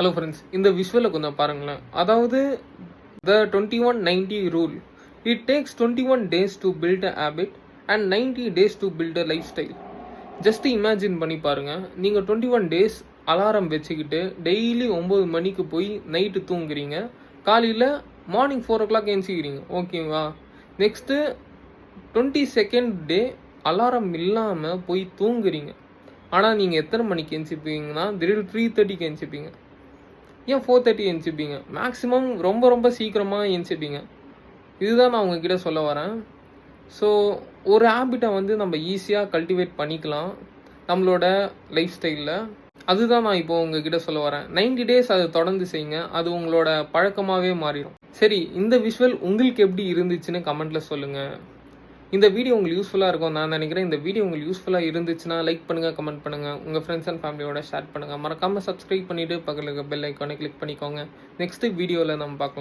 Hello friends, இந்த விஷுவலை கொஞ்சம் பாருங்களேன். அதாவது the 21-90 rule. It takes 21 days to build a habit and 90 days to build a life style. Just imagine பண்ணி பாருங்கள். நீங்கள் 21 days அலாரம் வச்சுக்கிட்டு டெய்லி 9 மணிக்கு போய் நைட்டு தூங்குறீங்க. காலையில் மார்னிங் 4 o'clock எழுந்திக்கிறீங்க. ஓகேவா? நெக்ஸ்ட்டு 22nd டே அலாரம் இல்லாமல் போய் தூங்குறீங்க. ஆனால் நீங்கள் எத்தனை மணிக்கு எழுந்திப்பீங்கன்னா திடீர் 3:30க்கு எழுந்திப்பீங்க. ஏன் 4:30 எழுந்திப்பீங்க? மேக்ஸிமம் ரொம்ப ரொம்ப சீக்கிரமாக எழுந்திப்பீங்க. இதுதான் நான் உங்ககிட்ட சொல்ல வரேன். ஸோ ஒரு ஹேபிட்டை நம்ம ஈஸியாக கல்டிவேட் பண்ணிக்கலாம் நம்மளோட லைஃப் ஸ்டைலில். அதுதான் நான் இப்போ உங்ககிட்ட சொல்ல வரேன். 90 days அதை தொடர்ந்து செய்யுங்க. அது உங்களோட பழக்கமாகவே மாறிடும். சரி, இந்த விஷுவல் உங்களுக்கு எப்படி இருந்துச்சுன்னு கமெண்ட்டில் சொல்லுங்கள். இந்த வீடியோ உங்களுக்கு யூஸ்ஃபுல்லாக இருக்கும் நான் நினைக்கிறேன். இந்த வீடியோ உங்களுக்கு யூஸ்ஃபுல்லாக இருந்துச்சுன்னா லைக் பண்ணுங்கள், கமெண்ட் பண்ணுங்கள், உங்கள் ஃப்ரெண்ட்ஸ் அண்ட் ஃபேமிலியோட ஷேர் பண்ணுங்கள். மறக்காமல் சப்ஸ்கிரைப் பண்ணிவிட்டு பக்கத்தில் இருக்க பெல் ஐக்கானை கிளிக் பண்ணிக்கோங்க. நெக்ஸ்ட் வீடியோவில் நம்ம பார்க்கலாம்.